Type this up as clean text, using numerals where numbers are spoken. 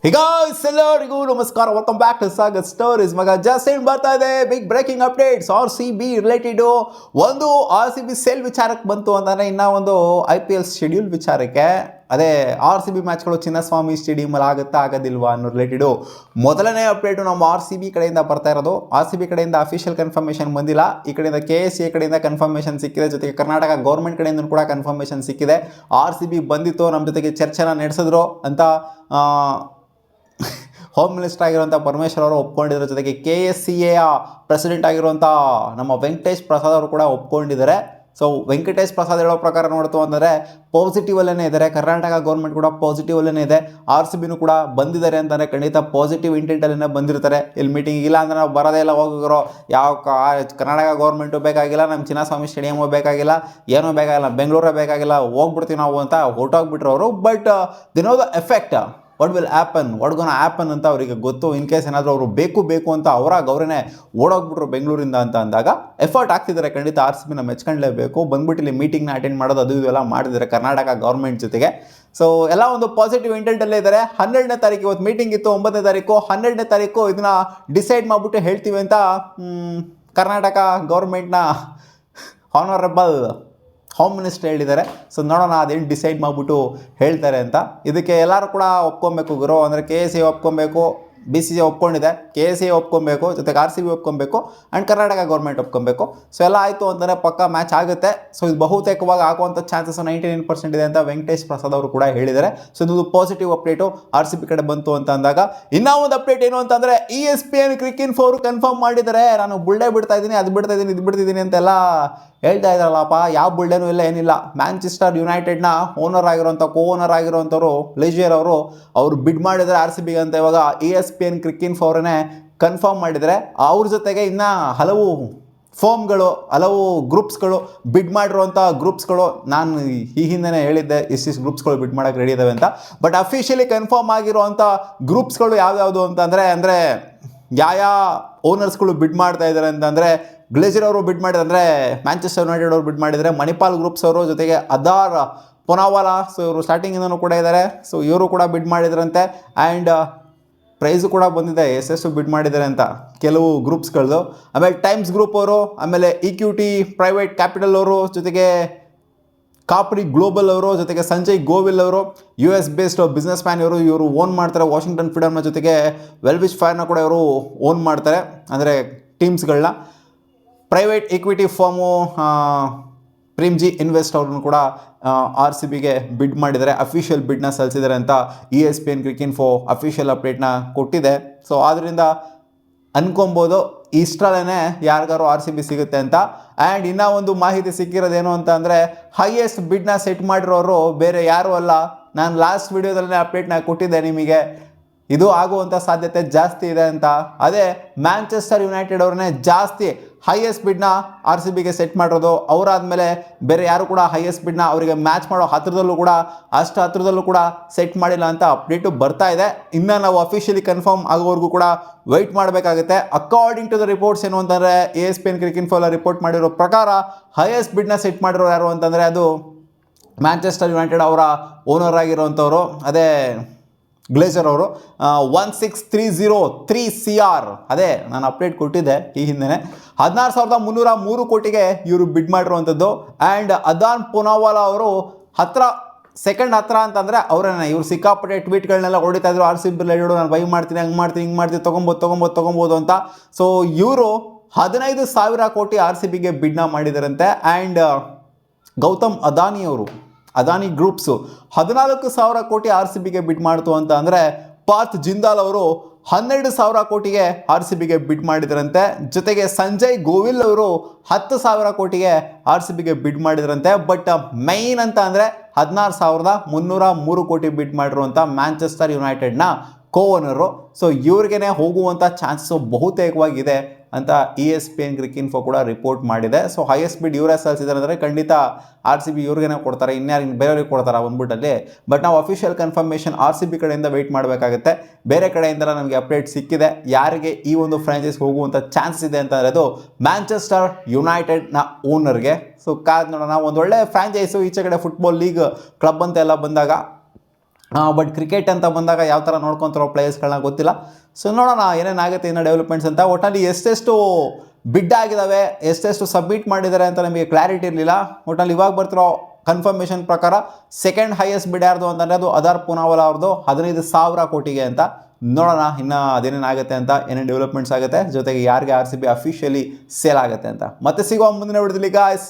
Hey guys, ಎಲ್ಲರಿಗೂ ನಮಸ್ಕಾರ. Welcome back to Sagar stories. ಮಗ ಜಸ್ಟ್ ಬರ್ತಾ ಇದೆ big breaking updates R C B related. ಒಂದು ಆರ್ ಸಿ ಬಿ ಸೇಲ್ ವಿಚಾರಕ್ಕೆ ಬಂತು ಅಂತಾನೆ, ಇನ್ನ ಒಂದು IPL ಶೆಡ್ಯೂಲ್ ವಿಚಾರಕ್ಕೆ, ಅದೇ ಆರ್ ಸಿ ಬಿ ಮ್ಯಾಚ್ಗಳು ಚಿನ್ನಸ್ವಾಮಿ ಸ್ಟೇಡಿಯಮಲ್ಲಿ ಆಗುತ್ತಾ ಆಗೋದಿಲ್ವಾ ಅನ್ನೋ ರಿಲೇಟೆಡು ಮೊದಲನೇ ಅಪ್ಡೇಟು ನಮ್ಮ ಆರ್ ಸಿ ಬಿ ಕಡೆಯಿಂದ ಬರ್ತಾ ಇರೋದು. ಆರ್ ಸಿ ಬಿ ಕಡೆಯಿಂದ ಅಫಿಷಿಯಲ್ ಕನ್ಫರ್ಮೇಷನ್ ಬಂದಿಲ್ಲ. ಈ ಕಡೆಯಿಂದ KCA ಕಡೆಯಿಂದ ಕನ್ಫರ್ಮೇಷನ್ ಸಿಕ್ಕಿದೆ, ಜೊತೆಗೆ ಕರ್ನಾಟಕ ಗೌರ್ಮೆಂಟ್ ಕಡೆಯಿಂದ ಕೂಡ ಕನ್ಫರ್ಮೇಷನ್ ಸಿಕ್ಕಿದೆ. ಆರ್ ಸಿ ಬಿ ಬಂದಿತ್ತು, ನಮ್ಮ ಜೊತೆಗೆ ಚರ್ಚೆನ ನಡೆಸಿದ್ರು ಅಂತ ಹೋಮ್ ಮಿನಿಸ್ಟರ್ ಆಗಿರುವಂಥ ಪರಮೇಶ್ವರ್ ಅವರು ಒಪ್ಕೊಂಡಿದ್ದಾರೆ. ಜೊತೆಗೆ KSCA ಪ್ರೆಸಿಡೆಂಟ್ ಆಗಿರುವಂಥ ನಮ್ಮ ವೆಂಕಟೇಶ್ ಪ್ರಸಾದ್ ಅವರು ಕೂಡ ಒಪ್ಕೊಂಡಿದ್ದಾರೆ. ಸೊ ವೆಂಕಟೇಶ್ ಪ್ರಸಾದ್ ಹೇಳೋ ಪ್ರಕಾರ ನೋಡ್ತು ಅಂದರೆ ಪಾಸಿಟಿವಲ್ಲೇ ಇದ್ದಾರೆ. ಕರ್ನಾಟಕ ಗೌರ್ಮೆಂಟ್ ಕೂಡ ಪಾಸಿಟಿವಲ್ಲೇ ಇದೆ. ಆರ್ ಸಿ ಬಿನೂ ಕೂಡ ಬಂದಿದ್ದಾರೆ ಅಂತಂದರೆ ಖಂಡಿತ ಪಾಸಿಟಿವ್ ಇಂಟೆಂಟಲ್ಲೇ ಬಂದಿರ್ತಾರೆ. ಇಲ್ಲಿ ಮೀಟಿಂಗ್ ಇಲ್ಲ ಅಂದರೆ ನಾವು ಬರೋದೇ ಇಲ್ಲ, ಹೋಗಿರೋ ಯಾವ ಕರ್ನಾಟಕ ಗೌರ್ಮೆಂಟು ಬೇಕಾಗಿಲ್ಲ, ನಮ್ಮ ಚಿನ್ನಸ್ವಾಮಿ ಸ್ಟೇಡಿಯಮು ಬೇಕಾಗಿಲ್ಲ, ಏನೂ ಬೇಕಾಗಿಲ್ಲ, ಬೆಂಗಳೂರೇ ಬೇಕಾಗಿಲ್ಲ, ಹೋಗ್ಬಿಡ್ತೀವಿ ನಾವು ಅಂತ ಹೊರಟೋಗ್ಬಿಟ್ರು ಅವರು. But the know the effect, what will happen ಅಂತ ಅವರಿಗೆ ಗೊತ್ತು. ಇನ್ ಕೇಸ್ ಏನಾದರೂ ಅವರು ಬೇಕು ಅಂತ ಅವರೇ ಓಡೋಗ್ಬಿಟ್ರು ಬೆಂಗಳೂರಿಂದ ಅಂತ ಅಂದಾಗ ಎಫರ್ಟ್ ಆಗ್ತಿದ್ದಾರೆ. ಖಂಡಿತ ಆರ್ ಸಿ ಬಿನ ಮೆಚ್ಕೊಂಡ್ಲೇಬೇಕು. ಬಂದ್ಬಿಟ್ಟು ಇಲ್ಲಿ ಮೀಟಿಂಗ್ನ ಅಟೆಂಡ್ ಮಾಡೋದು ಅದು ಇದೆಲ್ಲ ಮಾಡಿದ್ದಾರೆ ಕರ್ನಾಟಕ ಗೌರ್ಮೆಂಟ್ ಜೊತೆಗೆ. ಸೊ ಎಲ್ಲ ಒಂದು ಪಾಸಿಟಿವ್ ಇಂಟೆಂಟಲ್ಲೇ ಇದ್ದಾರೆ. 12ನೇ ತಾರೀಕು ಇವತ್ತು ಮೀಟಿಂಗ್ ಇತ್ತು, 9ನೇ ತಾರೀಕು. 12ನೇ ತಾರೀಕು ಇದನ್ನ ಡಿಸೈಡ್ ಮಾಡಿಬಿಟ್ಟು ಹೇಳ್ತೀವಿ ಅಂತ ಕರ್ನಾಟಕ ಗೌರ್ಮೆಂಟ್ನ ಹಾನರಬಲ್ ಹೋಮ್ ಮಿನಿಸ್ಟರ್ ಹೇಳಿದ್ದಾರೆ. ಸೊ ನೋಡೋಣ ಅದೇನು ಡಿಸೈಡ್ ಮಾಡಿಬಿಟ್ಟು ಹೇಳ್ತಾರೆ ಅಂತ. ಇದಕ್ಕೆ ಎಲ್ಲರೂ ಕೂಡ ಒಪ್ಕೊಬೇಕು ಗುರು. ಅಂದರೆ KCA ಒಪ್ಕೊಬೇಕು, BCCI ಒಪ್ಕೊಂಡಿದೆ, KCA ಒಪ್ಕೊಬೇಕು, ಜೊತೆಗೆ ಆರ್ ಸಿ ಬಿ ಒಪ್ಕೊಬೇಕು ಆ್ಯಂಡ್ ಕರ್ನಾಟಕ ಗೌರ್ಮೆಂಟ್ ಒಪ್ಕೊಬೇಕು. ಸೊ ಎಲ್ಲ ಆಯಿತು ಅಂತಲೇ ಪಕ್ಕ ಮ್ಯಾಚ್ ಆಗುತ್ತೆ. ಸೊ ಇದು ಬಹುತೇಕವಾಗಿ ಆಗುವಂಥ ಚಾನ್ಸಸ್ 99% ಇದೆ ಅಂತ ವೆಂಕಟೇಶ್ ಪ್ರಸಾದ್ ಅವರು ಕೂಡ ಹೇಳಿದ್ದಾರೆ. ಸೊ ಇದು positive update R C B ಕಡೆ ಬಂತು ಅಂತ ಅಂದಾಗ. ಇನ್ನೂ ಒಂದು ಅಪ್ಡೇಟ್ ಏನು ಅಂತಂದರೆ ESPN ಕ್ರಿಕೆಟ್ ಅವರು ಕನ್ಫರ್ಮ್ ಮಾಡಿದ್ದಾರೆ. ನಾನು ಬುಲ್ಡೆ ಬಿಡ್ತಾ ಇದ್ದೀನಿ, ಅದು ಬಿಡ್ತಾ ಇದ್ದೀನಿ, ಇದು ಬಿಡ್ತಿದ್ದೀನಿ ಅಂತೆಲ್ಲ ಹೇಳ್ತಾ ಇದ್ದಾರಲ್ಲಪ್ಪ. ಯಾವ ಬುಲ್ಡೇನೂ ಇಲ್ಲ, ಏನಿಲ್ಲ. ಮ್ಯಾಂಚೆಸ್ಟರ್ ಯುನೈಟೆಡ್ನ ಓನರ್ ಆಗಿರೋಂಥವ್ರು ಲೆಜಿಯರ್ ಅವರು ಬಿಡ್ ಮಾಡಿದರೆ ಆರ್ ಸಿ ಬಿಗೆ ಅಂತ ಇವಾಗ ESPN ಕ್ರಿಕೆಟ್ ಅವರೇ ಕನ್ಫರ್ಮ್ ಮಾಡಿದರೆ. ಅವ್ರ ಜೊತೆಗೆ ಇನ್ನು ಹಲವು ಫೋಮ್ಗಳು, ಹಲವು ಗ್ರೂಪ್ಸ್ಗಳು ಬಿಡ್ ಮಾಡಿರುವಂಥ ಗ್ರೂಪ್ಸ್ಗಳು, ನಾನು ಈ ಹಿಂದೆ ಹೇಳಿದ್ದೆ ಇಷ್ಟಿಷ್ಟು ಗ್ರೂಪ್ಸ್ಗಳು ಬಿಡ್ ಮಾಡೋಕ್ಕೆ ರೆಡಿ ಇದ್ದಾವೆ ಅಂತ. ಬಟ್ ಅಫಿಷಿಯಲಿ ಕನ್ಫರ್ಮ್ ಆಗಿರುವಂಥ ಗ್ರೂಪ್ಸ್ಗಳು ಯಾವ್ಯಾವುದು ಅಂದರೆ ಯಾವ ಓನರ್ಸ್ಗಳು ಬಿಡ್ ಮಾಡ್ತಾ ಇದ್ದಾರೆ ಅಂತಂದರೆ, ಗ್ಲೇಜರ್ ಅವರು ಬಿಡ್ ಮಾಡಿದ್ರೆ, ಅಂದರೆ ಮ್ಯಾಂಚೆಸ್ಟರ್ ಯುನೈಟೆಡ್ ಅವರು ಬಿಡ್ ಮಾಡಿದರೆ, ಮಣಿಪಾಲ್ ಗ್ರೂಪ್ಸ್ ಅವರು, ಜೊತೆಗೆ ಅದಾರ್ ಪೊನಾವಾಲಾ, ಸೊ ಇವರು ಸ್ಟಾರ್ಟಿಂಗಿಂದನೂ ಕೂಡ ಇದ್ದಾರೆ. ಸೊ ಇವರು ಕೂಡ ಬಿಡ್ ಮಾಡಿದ್ರಂತೆ. ಆ್ಯಂಡ್ ಪ್ರೈಸು ಕೂಡ ಬಂದಿದೆ, ಎಷ್ಟು ಬಿಡ್ ಮಾಡಿದ್ದಾರೆ ಅಂತ ಕೆಲವು ಗ್ರೂಪ್ಸ್ಗಳದ್ದು. ಆಮೇಲೆ ಟೈಮ್ಸ್ ಗ್ರೂಪ್ ಅವರು, ಆಮೇಲೆ ಈಕ್ವಿಟಿ ಪ್ರೈವೇಟ್ ಕ್ಯಾಪಿಟಲ್ ಅವರು, ಜೊತೆಗೆ ಕಾಪ್ರಿ ಗ್ಲೋಬಲ್ ಅವರು, ಜೊತೆಗೆ ಸಂಜಯ್ ಗೋವಿಲ್ ಅವರು, US ಬೇಸ್ಡ್ ಬಿಸ್ನೆಸ್ ಮ್ಯಾನ್ ಇವರು ಓನ್ ಮಾಡ್ತಾರೆ. ವಾಷಿಂಗ್ಟನ್ ಫ್ರೀಡಮ್ನ ಜೊತೆಗೆ ವೆಲ್ವಿಶ್ ಫೈರ್ನ ಕೂಡ ಇವರು ಓನ್ ಮಾಡ್ತಾರೆ, ಅಂದರೆ ಟೀಮ್ಸ್ಗಳನ್ನ. ಪ್ರೈವೇಟ್ ಈಕ್ವಿಟಿ ಫರ್ಮು ಪ್ರಿಮ್ಜಿ ಇನ್ವೆಸ್ಟ್ ಅವ್ರನ್ನು ಕೂಡ ಆರ್ ಸಿ ಬಿಗೆ ಬಿಡ್ ಮಾಡಿದ್ದಾರೆ. ಅಫಿಷಿಯಲ್ ಬಿಡ್ನ ಸಲ್ಲಿಸಿದ್ದಾರೆ ಅಂತ ESPN ಕ್ರಿಕೆಟ್ ಅಫಿಷಿಯಲ್ ಅಪ್ಡೇಟ್ನ ಕೊಟ್ಟಿದೆ. ಸೊ ಆದ್ದರಿಂದ ಅನ್ಕೊಬೋದು ಇಷ್ಟರಲ್ಲೇ ಯಾರಿಗಾರು ಆರ್ ಸಿ ಬಿ ಸಿಗುತ್ತೆ ಅಂತ. ಆ್ಯಂಡ್ ಇನ್ನೂ ಒಂದು ಮಾಹಿತಿ ಸಿಕ್ಕಿರೋದೇನು ಅಂತ ಅಂದರೆ, ಹೈಯೆಸ್ಟ್ ಬಿಡ್ನ ಸೆಟ್ ಮಾಡಿರೋರು ಬೇರೆ ಯಾರೂ ಅಲ್ಲ. ನಾನು ಲಾಸ್ಟ್ ವಿಡಿಯೋದಲ್ಲೇ ಅಪ್ಡೇಟ್ನ ಕೊಟ್ಟಿದ್ದೆ ನಿಮಗೆ, ಇದು ಆಗುವಂಥ ಸಾಧ್ಯತೆ ಜಾಸ್ತಿ ಇದೆ ಅಂತ. ಅದೇ ಮ್ಯಾಂಚೆಸ್ಟರ್ ಯುನೈಟೆಡ್ ಅವ್ರನ್ನೇ ಜಾಸ್ತಿ ಹೈಯೆಸ್ಟ್ ಬಿಡ್ನ ಆರ್ ಸಿ ಬಿಗೆ ಸೆಟ್ ಮಾಡಿರೋದು. ಅವರಾದಮೇಲೆ ಬೇರೆ ಯಾರು ಕೂಡ ಹೈಯೆಸ್ಟ್ ಬಿಡ್ನ ಅವರಿಗೆ ಮ್ಯಾಚ್ ಮಾಡೋ ಹತ್ರದಲ್ಲೂ ಕೂಡ ಸೆಟ್ ಮಾಡಿಲ್ಲ ಅಂತ ಅಪ್ಡೇಟು ಬರ್ತಾ ಇದೆ. ಇನ್ನು ನಾವು ಅಫಿಷಿಯಲಿ ಕನ್ಫರ್ಮ್ ಆಗೋವರೆಗೂ ಕೂಡ ವೆಯ್ಟ್ ಮಾಡಬೇಕಾಗುತ್ತೆ. ಅಕಾರ್ಡಿಂಗ್ ಟು ದ ರಿಪೋರ್ಟ್ಸ್ ಏನು ಅಂತಂದರೆ, ESPN ಕ್ರಿಕೆಟ್ ರಿಪೋರ್ಟ್ ಮಾಡಿರೋ ಪ್ರಕಾರ ಹೈಯೆಸ್ಟ್ ಬಿಡ್ನ ಸೆಟ್ ಮಾಡಿರೋ ಯಾರು ಅಂತಂದರೆ ಅದು ಮ್ಯಾಂಚೆಸ್ಟರ್ ಯುನೈಟೆಡ್ ಅವರ ಓನರ್ ಆಗಿರೋವಂಥವ್ರು, ಅದೇ ಗ್ಲೇಜರ್ ಅವರು. 16,303 CR, ಅದೇ ನಾನು ಅಪ್ಡೇಟ್ ಕೊಟ್ಟಿದ್ದೆ ಈ ಹಿಂದೆ. 16,303 ಕೋಟಿಗೆ ಇವರು ಬಿಡ್ ಮಾಡಿರುವಂಥದ್ದು. ಆ್ಯಂಡ್ ಅದಾನ್ ಪೊನಾವಾಲಾ ಅವರು ಸೆಕೆಂಡ್ ಹತ್ರ ಅಂತಂದರೆ ಅವರೇನೆ. ಇವರು ಸಿಕ್ಕಾಪಟ್ಟೆ ಟ್ವೀಟ್ಗಳನ್ನೆಲ್ಲ ಹೊಡಿತಾ ಇದ್ರು, ಆರ್ ಸಿ ಬಿ ರಿಲೇಟೆಡ್, ನಾನು ಬೈ ಮಾಡ್ತೀನಿ, ಹಂಗೆ ಮಾಡ್ತೀನಿ, ಹಿಂಗೆ ಮಾಡ್ತೀನಿ, ತೊಗೊಬೋದು ಅಂತ. ಸೊ ಇವರು 15,000 ಕೋಟಿ ಆರ್ ಸಿ ಬಿಗೆ ಬಿಡ್ನ ಮಾಡಿದಾರಂತೆ. ಆ್ಯಂಡ್ ಗೌತಮ್ ಅದಾನಿ ಗ್ರೂಪ್ಸು 14,000 ಕೋಟಿ ಆರ್ ಸಿ ಬಿಗೆ ಬಿಡ್ ಮಾಡ್ತು ಅಂತ ಅಂದರೆ, ಪಾರ್ಥ್ ಜಿಂದಾಲ್ ಅವರು 12,000 ಕೋಟಿಗೆ ಆರ್ ಸಿ ಬಿಗೆ ಬಿಡ್ ಮಾಡಿದ್ರಂತೆ. ಜೊತೆಗೆ ಸಂಜಯ್ ಗೋವಿಲ್ ಅವರು 10,000 ಕೋಟಿಗೆ ಆರ್ ಸಿ ಬಿಗೆ ಬಿಡ್ ಮಾಡಿದ್ರಂತೆ. ಬಟ್ ಮೈನ್ ಅಂತ ಅಂದರೆ 16,303 ಕೋಟಿ ಬಿಡ್ ಮಾಡಿರುವಂಥ ಮ್ಯಾಂಚೆಸ್ಟರ್ ಯುನೈಟೆಡ್ನ ಓನರು. ಸೊ ಇವ್ರಿಗೇ ಹೋಗುವಂಥ ಚಾನ್ಸಸ್ಸು ಬಹುತೇಕವಾಗಿದೆ ಅಂತ ESPN ಕ್ರಿಕೆಟ್ ಕೂಡ ರಿಪೋರ್ಟ್ ಮಾಡಿದೆ. ಸೊ ಹೈಯೆಸ್ಟ್ ಬಿಡ್ ಇವರೇ ಸಲ್ಲಿಸಿದ್ದಾರೆ ಅಂದರೆ ಖಂಡಿತ ಆರ್ ಸಿ ಬಿ ಇವ್ರಿಗೇನೆ ಕೊಡ್ತಾರೆ, ಇನ್ಯಾರಿಗೆ ಬೇರೆಯವ್ರಿಗೆ ಕೊಡ್ತಾರೆ ಬಂದ್ಬಿಟ್ಟಲ್ಲಿ. ಬಟ್ ನಾವು official confirmation R C B ಕಡೆಯಿಂದ ವೆಯ್ಟ್ ಮಾಡಬೇಕಾಗುತ್ತೆ. ಬೇರೆ ಕಡೆಯಿಂದ ನಮಗೆ ಅಪ್ಡೇಟ್ ಸಿಕ್ಕಿದೆ ಯಾರಿಗೆ ಈ ಒಂದು ಫ್ರಾಂಚೈಸ್ ಹೋಗುವಂಥ ಚಾನ್ಸಸ್ ಇದೆ ಅಂತ ಅದು ಮ್ಯಾಂಚೆಸ್ಟರ್ ಯುನೈಟೆಡ್ನ ಓನರ್ಗೆ. ಸೊ ಕಾದ್ ನೋಡೋಣ. ಒಂದೊಳ್ಳೆ ಫ್ರಾಂಚೈಸು ಈಚೆ ಕಡೆ ಫುಟ್ಬಾಲ್ ಲೀಗ್ ಕ್ಲಬ್ ಅಂತ ಎಲ್ಲ ಬಂದಾಗ ಬಟ್ ಕ್ರಿಕೆಟ್ ಅಂತ ಬಂದಾಗ ಯಾವ ಥರ ನೋಡ್ಕೊತಾರೋ ಪ್ಲೇಯರ್ಸ್ಗಳನ್ನ ಗೊತ್ತಿಲ್ಲ. ಸೊ ನೋಡೋಣ ಏನೇನಾಗುತ್ತೆ ಇನ್ನು ಡೆವಲಪ್ಮೆಂಟ್ಸ್ ಅಂತ. ಒಟ್ಟಲ್ಲಿ ಎಷ್ಟೆಷ್ಟು ಬಿಡ್ ಆಗಿದ್ದಾವೆ, ಎಷ್ಟೆಷ್ಟು ಸಬ್ಮಿಟ್ ಮಾಡಿದ್ದಾರೆ ಅಂತ ನಮಗೆ ಕ್ಲಾರಿಟಿ ಇರಲಿಲ್ಲ. ಒಟ್ಟಲ್ಲಿ ಇವಾಗ ಬರ್ತಿರೋ ಕನ್ಫರ್ಮೇಷನ್ ಪ್ರಕಾರ ಸೆಕೆಂಡ್ ಹೈಯೆಸ್ಟ್ ಬಿಡ್ ಯಾರ್ದು ಅಂತಂದರೆ ಅದು ಅದಾರ್ ಪೂನಾವಾಲಾ ಅವ್ರದ್ದು 15,000 ಕೋಟಿಗೆ ಅಂತ. ನೋಡೋಣ ಇನ್ನು ಅದೇನೇನಾಗುತ್ತೆ ಅಂತ, ಏನೇನು ಡೆವಲಪ್ಮೆಂಟ್ಸ್ ಆಗುತ್ತೆ, ಜೊತೆಗೆ ಯಾರಿಗೆ RCB ಅಫಿಷಿಯಲಿ ಸೇಲ್ ಆಗುತ್ತೆ ಅಂತ. ಮತ್ತೆ ಸಿಗುವ ಮುಂದಿನ ವಿಡಿಯೋದಲ್ಲಿ ಗಾಯ್ಸ್.